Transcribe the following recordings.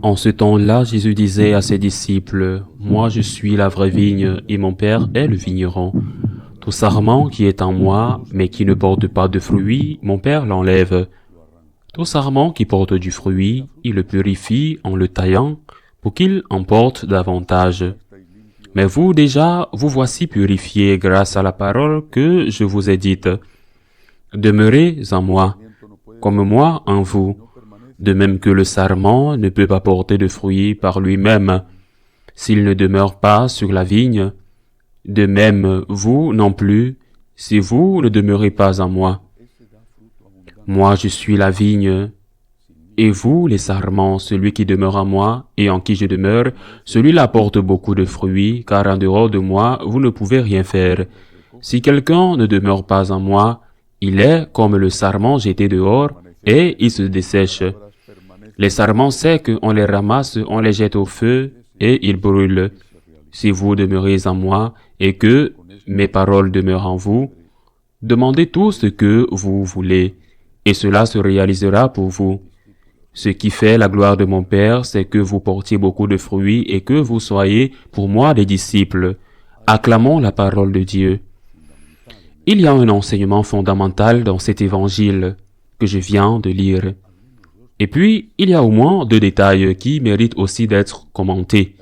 En ce temps-là, Jésus disait à ses disciples, « Moi je suis la vraie vigne et mon Père est le vigneron. Tout sarment qui est en moi, mais qui ne porte pas de fruit, mon Père l'enlève. Tout sarment qui porte du fruit, il le purifie en le taillant, pour qu'il en porte davantage. Mais vous déjà, vous voici purifiés grâce à la parole que je vous ai dite. Demeurez en moi, comme moi en vous. De même que le sarment ne peut pas porter de fruits par lui-même, s'il ne demeure pas sur la vigne. De même, vous non plus, si vous ne demeurez pas en moi. Moi, je suis la vigne, et vous, les sarments, celui qui demeure en moi et en qui je demeure, celui-là porte beaucoup de fruits, car en dehors de moi, vous ne pouvez rien faire. Si quelqu'un ne demeure pas en moi, il est comme le sarment jeté dehors, et il se dessèche. Les sarments secs, on les ramasse, on les jette au feu, et ils brûlent. Si vous demeurez en moi, et que mes paroles demeurent en vous, demandez tout ce que vous voulez, et cela se réalisera pour vous. Ce qui fait la gloire de mon Père, c'est que vous portiez beaucoup de fruits et que vous soyez pour moi des disciples. Acclamons la parole de Dieu. Il y a un enseignement fondamental dans cet évangile que je viens de lire. Et puis, il y a au moins 2 détails qui méritent aussi d'être commentés.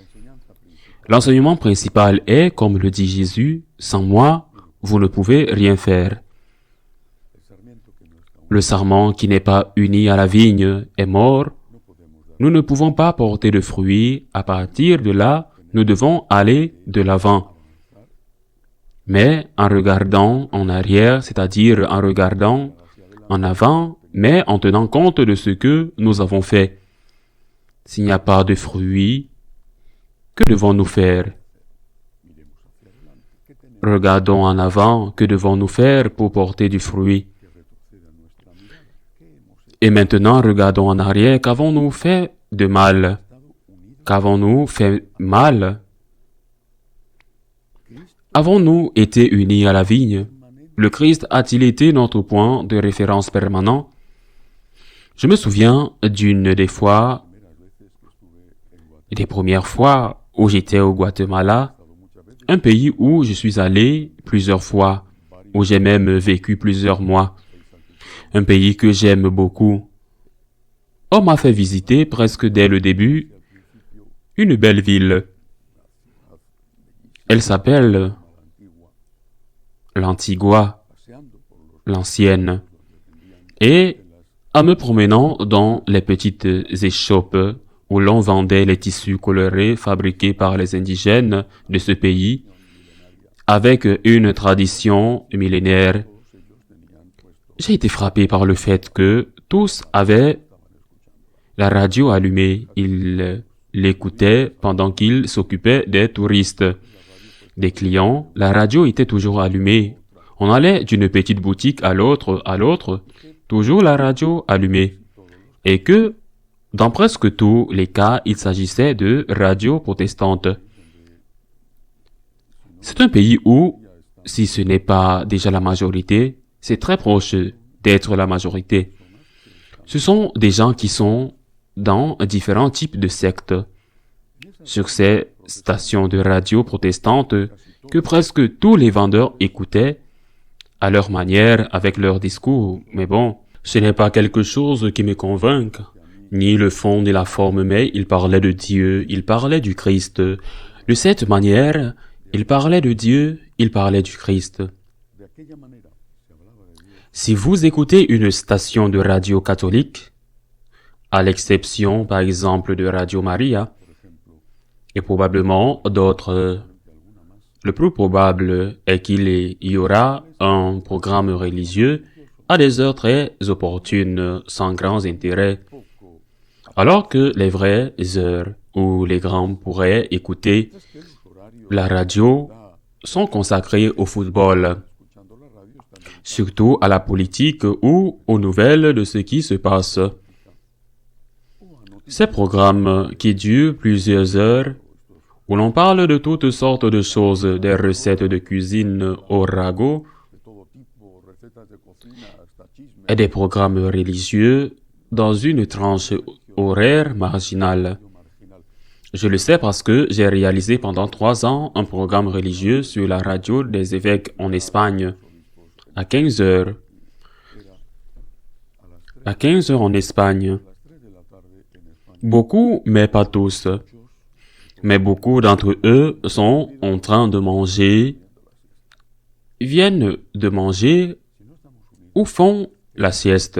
L'enseignement principal est, comme le dit Jésus, « Sans moi, vous ne pouvez rien faire ». Le sarment qui n'est pas uni à la vigne est mort. Nous ne pouvons pas porter de fruits. À partir de là, nous devons aller de l'avant. Mais en regardant en arrière, c'est-à-dire en regardant en avant, mais en tenant compte de ce que nous avons fait. S'il n'y a pas de fruits, que devons-nous faire? Regardons en avant, que devons-nous faire pour porter du fruit? Et maintenant, regardons en arrière, qu'avons-nous fait de mal? Qu'avons-nous fait mal? Avons-nous été unis à la vigne? Le Christ a-t-il été notre point de référence permanent? Je me souviens d'une des premières fois où j'étais au Guatemala, un pays où je suis allé plusieurs fois, où j'ai même vécu plusieurs mois. Un pays que j'aime beaucoup. On m'a fait visiter presque dès le début une belle ville. Elle s'appelle l'Antigua, l'ancienne. Et en me promenant dans les petites échoppes où l'on vendait les tissus colorés fabriqués par les indigènes de ce pays, avec une tradition millénaire, j'ai été frappé par le fait que tous avaient la radio allumée. Ils l'écoutaient pendant qu'ils s'occupaient des touristes. Des clients, la radio était toujours allumée. On allait d'une petite boutique à l'autre, toujours la radio allumée. Et que, dans presque tous les cas, il s'agissait de radios protestantes. C'est un pays où, si ce n'est pas déjà la majorité, c'est très proche d'être la majorité. Ce sont des gens qui sont dans différents types de sectes. Sur ces stations de radio protestantes que presque tous les vendeurs écoutaient à leur manière, avec leur discours. Mais bon, ce n'est pas quelque chose qui me convainc, ni le fond ni la forme, mais ils parlaient de Dieu, ils parlaient du Christ. De cette manière, ils parlaient de Dieu, ils parlaient du Christ. Si vous écoutez une station de radio catholique, à l'exception par exemple de Radio Maria, et probablement d'autres, le plus probable est qu'il y aura un programme religieux à des heures très opportunes, sans grands intérêts, alors que les vraies heures où les grands pourraient écouter la radio sont consacrées au football, surtout à la politique ou aux nouvelles de ce qui se passe. Ces programmes qui durent plusieurs heures, où l'on parle de toutes sortes de choses, des recettes de cuisine au ragot, et des programmes religieux dans une tranche horaire marginale. Je le sais parce que j'ai réalisé pendant 3 ans un programme religieux sur la radio des évêques en Espagne, à 15 heures. À 15 heures en Espagne. Beaucoup, mais pas tous. Mais beaucoup d'entre eux sont en train de manger, viennent de manger ou font la sieste.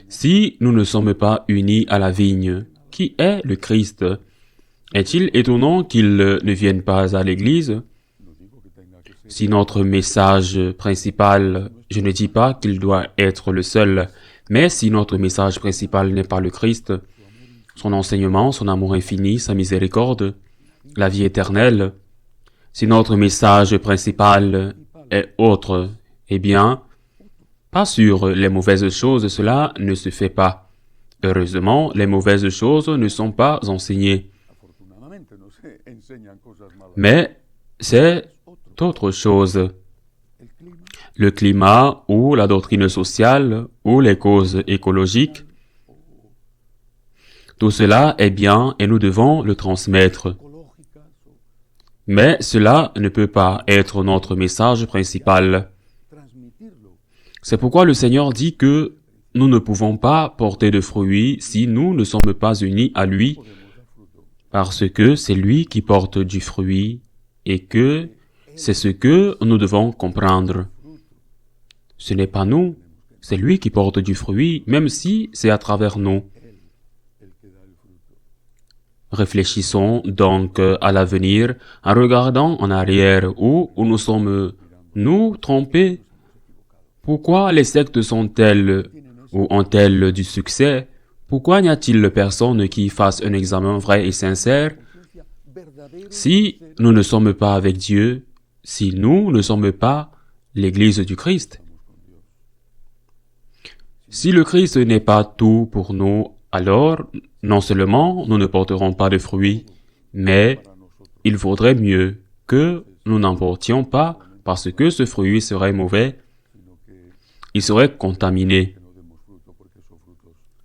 Si nous ne sommes pas unis à la vigne, qui est le Christ, est-il étonnant qu'ils ne viennent pas à l'église? Si notre message principal, je ne dis pas qu'il doit être le seul, mais si notre message principal n'est pas le Christ, son enseignement, son amour infini, sa miséricorde, la vie éternelle, si notre message principal est autre, eh bien, pas sur les mauvaises choses, cela ne se fait pas. Heureusement, les mauvaises choses ne sont pas enseignées. Mais c'est autre chose. Le climat ou la doctrine sociale ou les causes écologiques, tout cela est bien et nous devons le transmettre. Mais cela ne peut pas être notre message principal. C'est pourquoi le Seigneur dit que nous ne pouvons pas porter de fruits si nous ne sommes pas unis à lui, parce que c'est lui qui porte du fruit et que c'est ce que nous devons comprendre. Ce n'est pas nous, c'est lui qui porte du fruit, même si c'est à travers nous. Réfléchissons donc à l'avenir en regardant en arrière où nous sommes-nous trompés. Pourquoi les sectes sont-elles ou ont-elles du succès? Pourquoi n'y a-t-il personne qui fasse un examen vrai et sincère? Si nous ne sommes pas avec Dieu, si nous ne sommes pas l'Église du Christ, si le Christ n'est pas tout pour nous, alors non seulement nous ne porterons pas de fruits, mais il vaudrait mieux que nous n'en portions pas parce que ce fruit serait mauvais, il serait contaminé.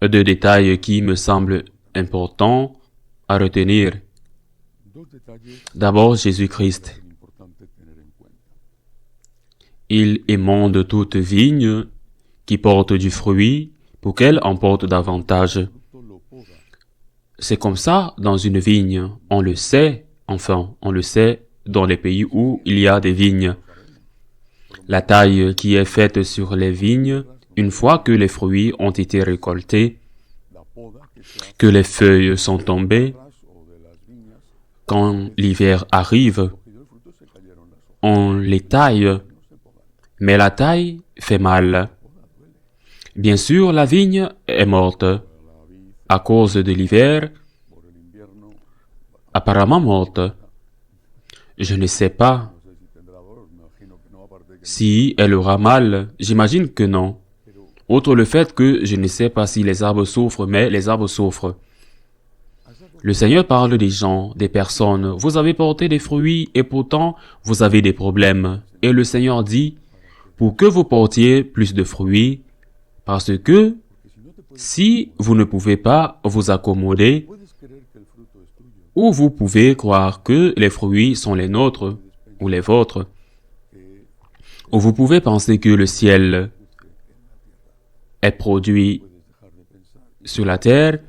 Deux détails qui me semblent importants à retenir. D'abord, Jésus-Christ. Il émonde toute vigne qui porte du fruit pour qu'elle en porte davantage. C'est comme ça dans une vigne. On le sait, enfin, on le sait dans les pays où il y a des vignes. La taille qui est faite sur les vignes, une fois que les fruits ont été récoltés, que les feuilles sont tombées, quand l'hiver arrive, on les taille, mais la taille fait mal. Bien sûr, la vigne est morte à cause de l'hiver, apparemment morte. Je ne sais pas si elle aura mal, j'imagine que non. Outre le fait que je ne sais pas si les arbres souffrent, mais les arbres souffrent. Le Seigneur parle des gens, des personnes. Vous avez porté des fruits et pourtant vous avez des problèmes. Et le Seigneur dit, pour que vous portiez plus de fruits, parce que si vous ne pouvez pas vous accommoder, ou vous pouvez croire que les fruits sont les nôtres ou les vôtres, ou vous pouvez penser que le ciel est produit sur la terre,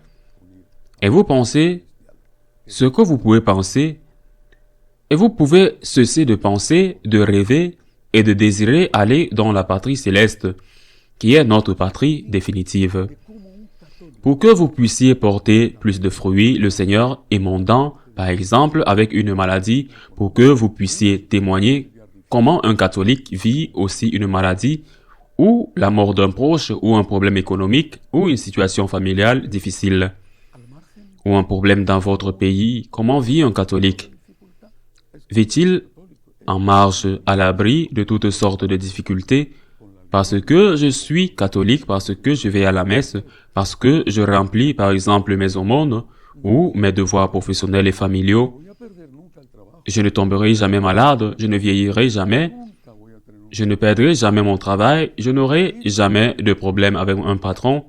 et vous pensez ce que vous pouvez penser, et vous pouvez cesser de penser, de rêver et de désirer aller dans la patrie céleste, qui est notre patrie définitive. Pour que vous puissiez porter plus de fruits, le Seigneur émondant, par exemple, avec une maladie, pour que vous puissiez témoigner comment un catholique vit aussi une maladie, ou la mort d'un proche, ou un problème économique, ou une situation familiale difficile, ou un problème dans votre pays. Comment vit un catholique? Vit-il en marge à l'abri de toutes sortes de difficultés? Parce que je suis catholique, parce que je vais à la messe, parce que je remplis par exemple mes aumônes ou mes devoirs professionnels et familiaux. Je ne tomberai jamais malade, je ne vieillirai jamais, je ne perdrai jamais mon travail, je n'aurai jamais de problème avec un patron.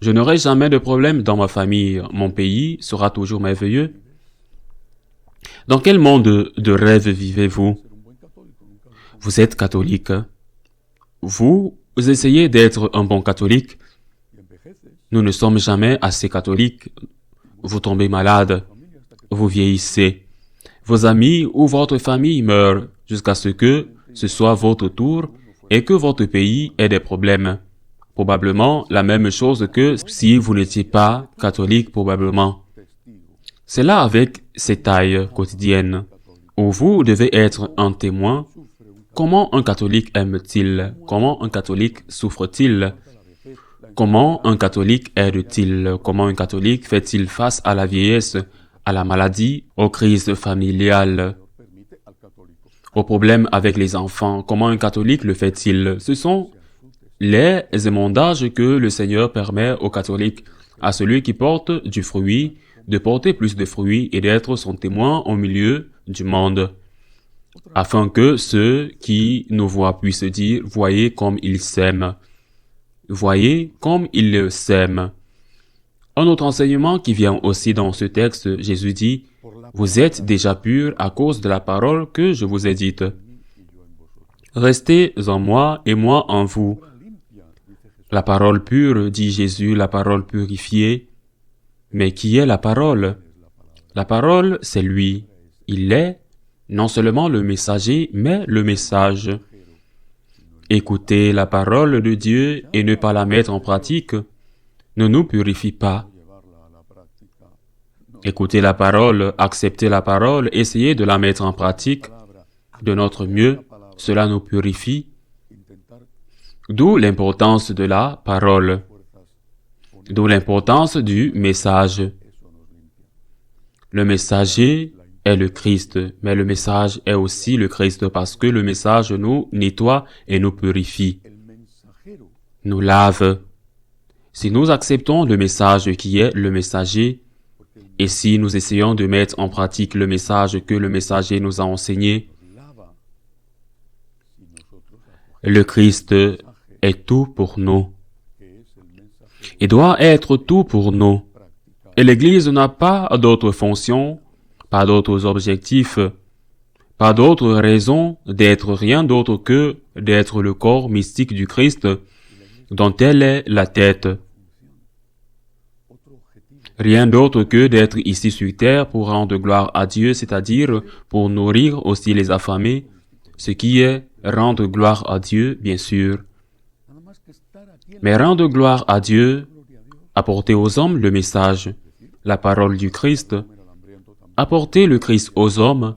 Je n'aurai jamais de problème dans ma famille. Mon pays sera toujours merveilleux. Dans quel monde de rêve vivez-vous? Vous êtes catholique. Vous essayez d'être un bon catholique. Nous ne sommes jamais assez catholiques. Vous tombez malade. Vous vieillissez. Vos amis ou votre famille meurent jusqu'à ce que ce soit votre tour et que votre pays ait des problèmes. Probablement la même chose que si vous n'étiez pas catholique, probablement. C'est là avec ces tailles quotidiennes où vous devez être un témoin. Comment un catholique aime-t-il? Comment un catholique souffre-t-il? Comment un catholique aide-t-il? Comment un catholique fait-il face à la vieillesse, à la maladie, aux crises familiales, aux problèmes avec les enfants? Comment un catholique le fait-il? Ce sont les émondages que le Seigneur permet aux catholiques, à celui qui porte du fruit, de porter plus de fruits et d'être son témoin au milieu du monde, afin que ceux qui nous voient puissent dire « Voyez comme il s'aime ». Voyez comme il s'aime. Un autre enseignement qui vient aussi dans ce texte, Jésus dit « Vous êtes déjà purs à cause de la parole que je vous ai dite. Restez en moi et moi en vous. » La parole pure, dit Jésus, la parole purifiée. Mais qui est la parole? La parole, c'est lui. Il est non seulement le messager, mais le message. Écouter la parole de Dieu et ne pas la mettre en pratique ne nous purifie pas. Écouter la parole, accepter la parole, essayer de la mettre en pratique de notre mieux, cela nous purifie. D'où l'importance de la parole. D'où l'importance du message. Le messager est le Christ, mais le message est aussi le Christ parce que le message nous nettoie et nous purifie, nous lave. Si nous acceptons le message qui est le messager, et si nous essayons de mettre en pratique le message que le messager nous a enseigné, le Christ est tout pour nous. Il doit être tout pour nous. Et l'Église n'a pas d'autre fonction, pas d'autres objectifs, pas d'autre raison d'être rien d'autre que d'être le corps mystique du Christ dont elle est la tête. Rien d'autre que d'être ici sur terre pour rendre gloire à Dieu, c'est-à-dire pour nourrir aussi les affamés, ce qui est rendre gloire à Dieu, bien sûr. Mais rendre gloire à Dieu, apporter aux hommes le message, la parole du Christ, apporter le Christ aux hommes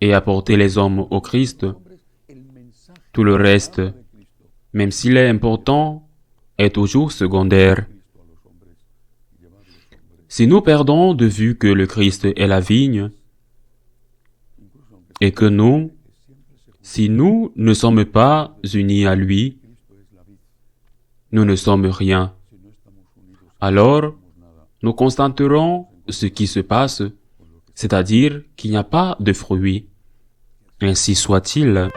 et apporter les hommes au Christ. Tout le reste, même s'il est important, est toujours secondaire. Si nous perdons de vue que le Christ est la vigne et que nous, si nous ne sommes pas unis à lui, nous ne sommes rien. Alors, nous constaterons ce qui se passe, c'est-à-dire qu'il n'y a pas de fruits. Ainsi soit-il.